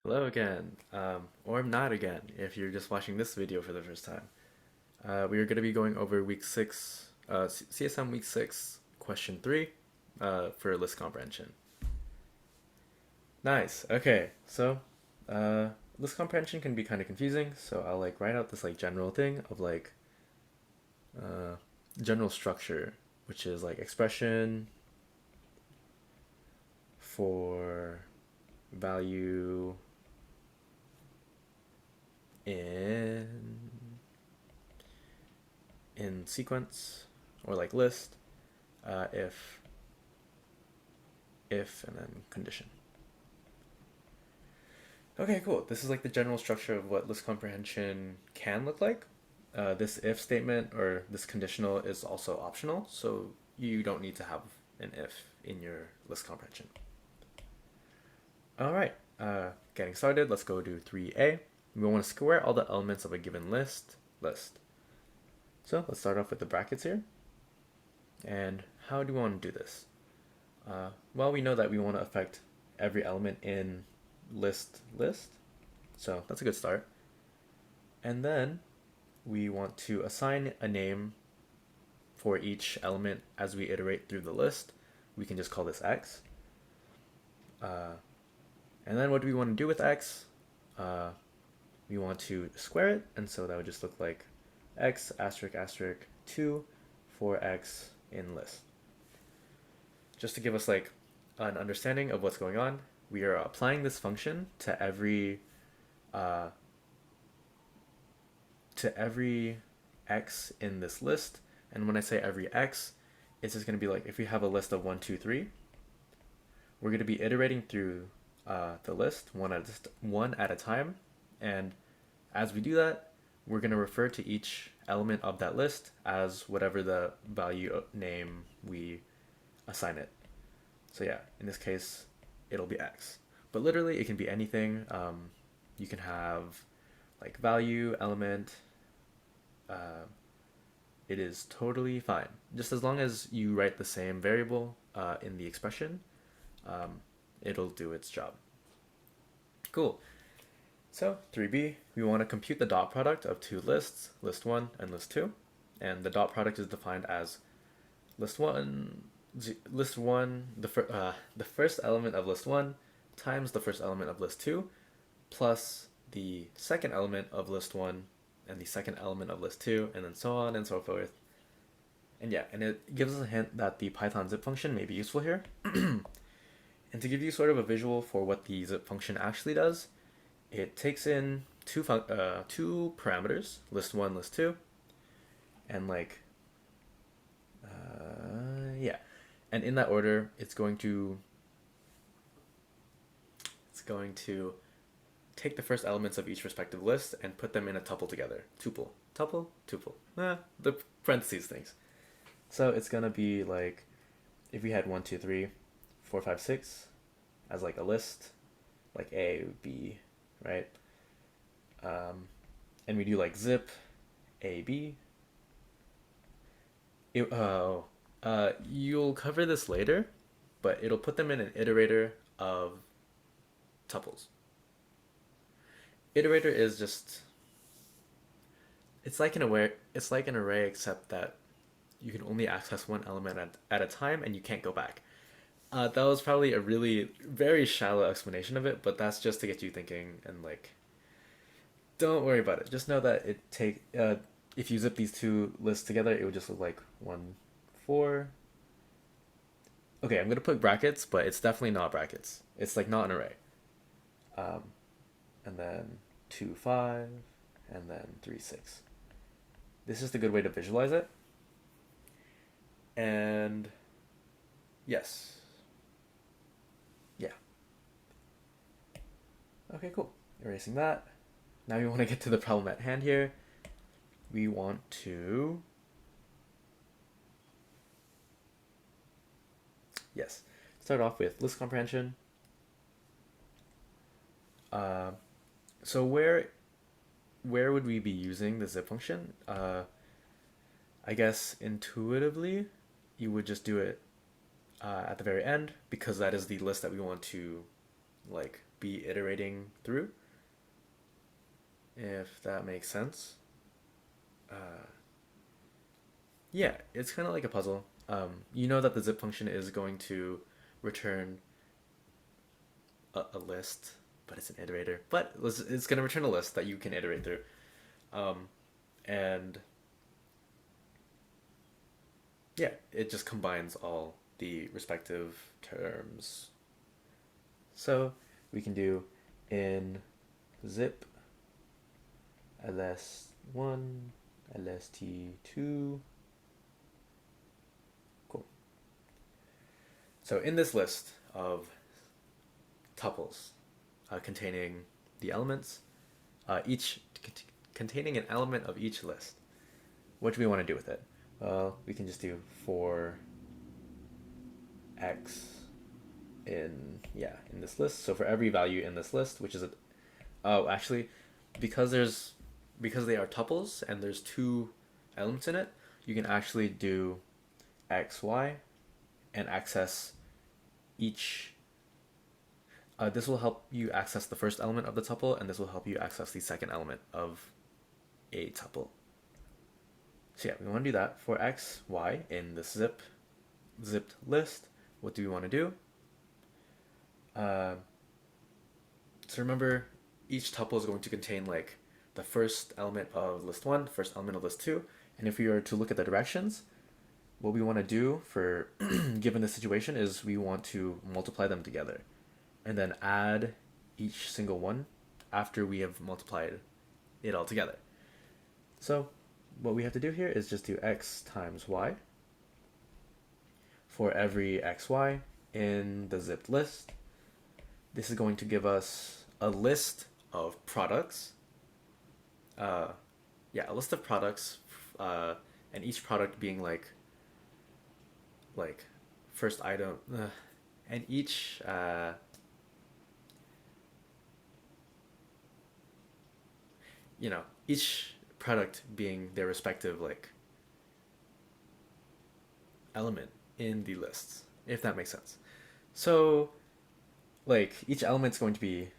Hello again, or not again, if you're just watching this video for the first time. We are going to be going over week 6, CSM week 6, question 3, for list comprehension. Nice, okay, so, uh, list comprehension can be kind of confusing, so I'll write out this general thing of uh, general structure, which is expression for value in sequence or list, if and then condition. Okay, cool. This is the general structure of what list comprehension can look like. This if statement or this conditional is also optional, so you don't need to have an if in your list comprehension. All right, getting started, let's go to 3a. We want to square all the elements of a given list. So let's start off with the brackets here. And how do we want to do this? Well, we know that we want to affect every element in list, so that's a good start. And then we want to assign a name for each element as we iterate through the list. We can just call this x. And then what do we want to do with x? We want to square it, and so that would just look like x asterisk asterisk 2 for x in list. Just to give us an understanding of what's going on, we are applying this function to every x in this list. And when I say every x, it's just going to be if we have a list of 1, 2, 3, we're going to be iterating through the list one at a time. And as we do that, we're going to refer to each element of that list as whatever the value name we assign it. So yeah, in this case, it'll be x. But literally, it can be anything. You can have value, element. It is totally fine. Just as long as you write the same variable in the expression, it'll do its job. Cool. So 3b, we want to compute the dot product of two lists, list 1 and list 2. And the dot product is defined as list 1, the first element of list 1 times the first element of list 2 plus the second element of list 1 and the second element of list 2, and then so on and so forth. And yeah, and it gives us a hint that the Python zip function may be useful here. And to give you sort of a visual for what the zip function actually does, it takes in two parameters, list 1, list 2, and yeah, and in that order, it's going to take the first elements of each respective list and put them in a tuple together. Tuple. The parentheses things. So it's gonna be if we had 1, 2, 3, 4, 5, 6 as a list, A, B, right? And we do zip A, B. You'll cover this later, but it'll put them in an iterator of tuples. Iterator is just, it's like an array except that you can only access one element at a time and you can't go back. That was probably a really very shallow explanation of it, but that's just to get you thinking. And don't worry about it. Just know that if you zip these two lists together, it would just look like 1, 4. Okay, I'm gonna put brackets, but it's definitely not brackets. It's not an array. And then 2, 5, and then 3, 6. This is the good way to visualize it. And yes. Yeah. Okay, cool. Erasing that. Now we want to get to the problem at hand here. We want to... Yes. Start off with list comprehension. So where would we be using the zip function? I guess intuitively, you would just do it at the very end, because that is the list that we want to like be iterating through, if that makes sense. Uh, yeah, it's kind of like a puzzle. You know that the zip function is going to return a list, but it's an iterator. But it's going to return a list that you can iterate through. Um, and yeah, it just combines all the respective terms. So we can do in zip ls1, lst2. Cool. So in this list of tuples containing the elements, each containing an element of each list, what do we want to do with it? Well, we can just do for x in this list. So for every value in this list, which is actually, because they are tuples and there's two elements in it, you can actually do xy and access each. This will help you access the first element of the tuple, and this will help you access the second element of a tuple. So yeah, we want to do that for x, y in the zipped list. What do we want to do? So remember, each tuple is going to contain like the first element of list 1, first element of list 2, and if we are to look at the directions, what we want to do for given the situation is we want to multiply them together and then add each single one after we have multiplied it all together. So what we have to do here is just do x times y for every xy in the zipped list. This is going to give us a list of products. A list of products, and each product being like first item, and each each product being their respective like element in the lists, if that makes sense. So like each element's going to be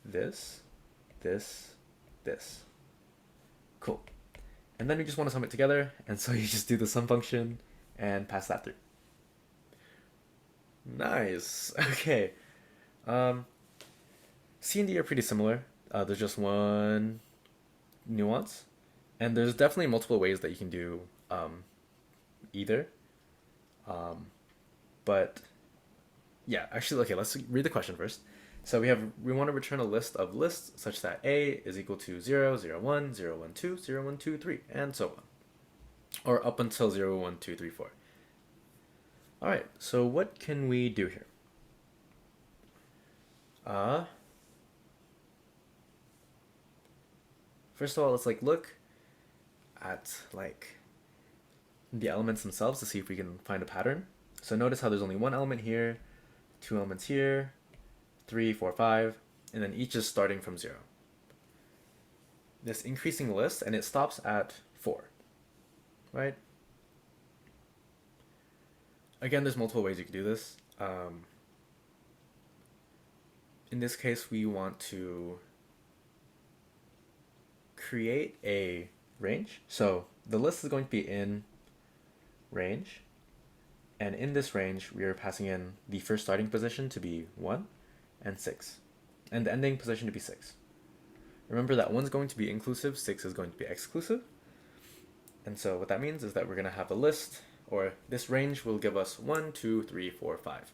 this, this. Cool. And then you just want to sum it together, and so you just do the sum function and pass that through. Nice. Okay. C and D are pretty similar. There's just one nuance, and there's definitely multiple ways that you can do either. But yeah, actually, okay, let's read the question first. So we want to return a list of lists such that A is equal to 0, 0, 1, 0, 1, 2, 0, 1, 2, 3, and so on. Or up until 0, 1, 2, 3, 4. Alright, so what can we do here? First of all, let's look at the elements themselves to see if we can find a pattern. So notice how there's only one element here, two elements here, 3, 4, 5, and then each is starting from 0. This increasing list, and it stops at 4, right? Again, there's multiple ways you can do this. In this case, we want to create a range. So the list is going to be in range, and in this range, we are passing in the first starting position to be 1 and 6, and the ending position to be 6. Remember that 1's going to be inclusive, 6 is going to be exclusive. And so what that means is that we're going to have a list, or this range will give us 1, 2, 3, 4, 5.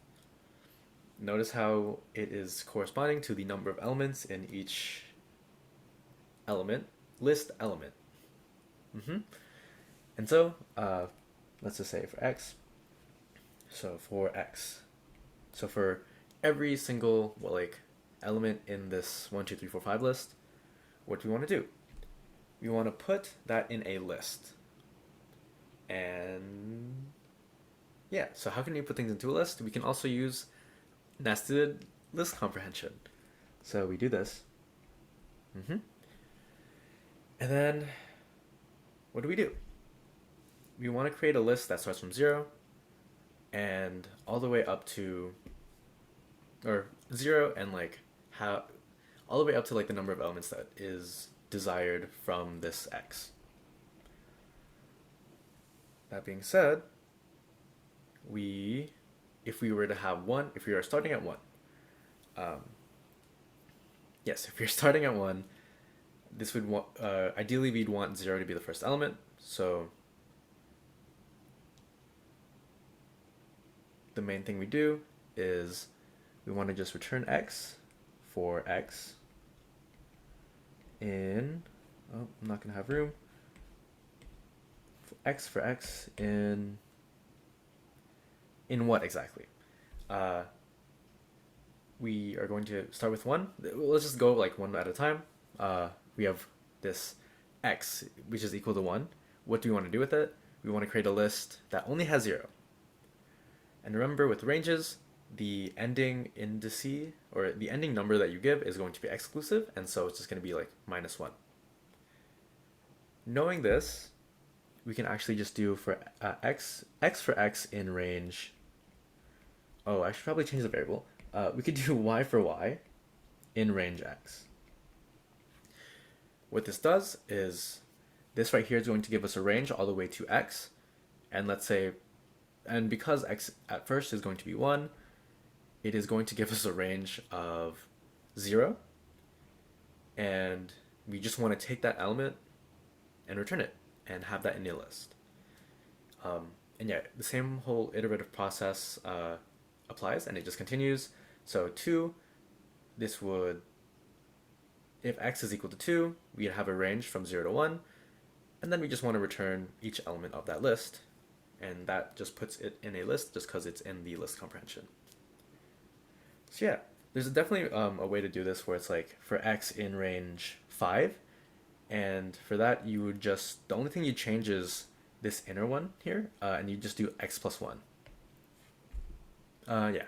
Notice how it is corresponding to the number of elements in each list element. And so, let's just say for x, so for every single element in this 1, 2, 3, 4, 5 list, what do we want to do? We want to put that in a list. And yeah, so how can we put things into a list? We can also use nested list comprehension. So we do this. And then what do? We want to create a list that starts from 0 and all the way up to or 0 and like how all the way up to like the number of elements that is desired from this x. That being said, if we were to have 1, if we are starting at 1, um, yes, if you're starting at 1, this would want, ideally we'd want 0 to be the first element, so the main thing we do is we want to just return x for x in, oh, I'm not going to have room, for x in what exactly? We are going to start with 1. Let's just go like one at a time. We have this x, which is equal to 1. What do we want to do with it? We want to create a list that only has 0. And remember, with ranges, the ending indice, or the ending number that you give, is going to be exclusive, and so it's just going to be like -1. Knowing this, we can actually just do for x for x in range. Oh, I should probably change the variable. We could do y for y in range x. What this does is this right here is going to give us a range all the way to x, and let's say, and because x at first is going to be 1, it is going to give us a range of 0, and we just want to take that element and return it and have that in a list. And yeah, the same whole iterative process applies, and it just continues. So 2, this would, if x is equal to 2, we'd have a range from 0 to 1, and then we just want to return each element of that list, and that just puts it in a list just because it's in the list comprehension. So yeah, there's definitely a way to do this where it's like for x in range 5, and for that you would just, the only thing you change is this inner one here, and you just do x plus 1. Yeah,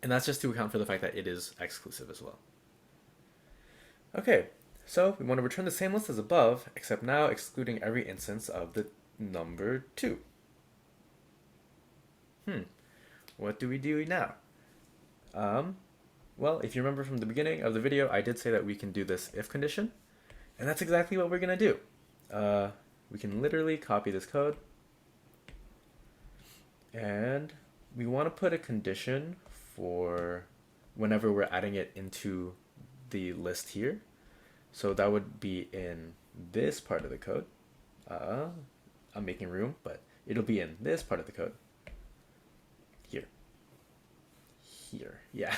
and that's just to account for the fact that it is exclusive as well. Okay, so we want to return the same list as above, except now excluding every instance of the number 2. What do we do now? Well, if you remember from the beginning of the video, I did say that we can do this if condition, and that's exactly what we're gonna do. We can literally copy this code, and we want to put a condition for whenever we're adding it into the list here. So that would be in this part of the code. I'm making room, but it'll be in this part of the code. Here, yeah.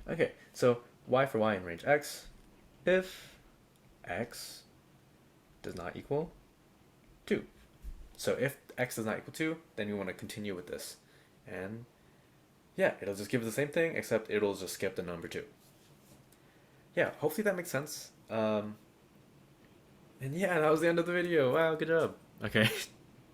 Okay, so y for y in range x, if x does not equal 2. So if x does not equal 2, then you want to continue with this. And yeah, it'll just give the same thing, except it'll just skip the number 2. Yeah, hopefully that makes sense. And yeah, that was the end of the video. Wow, good job. Okay.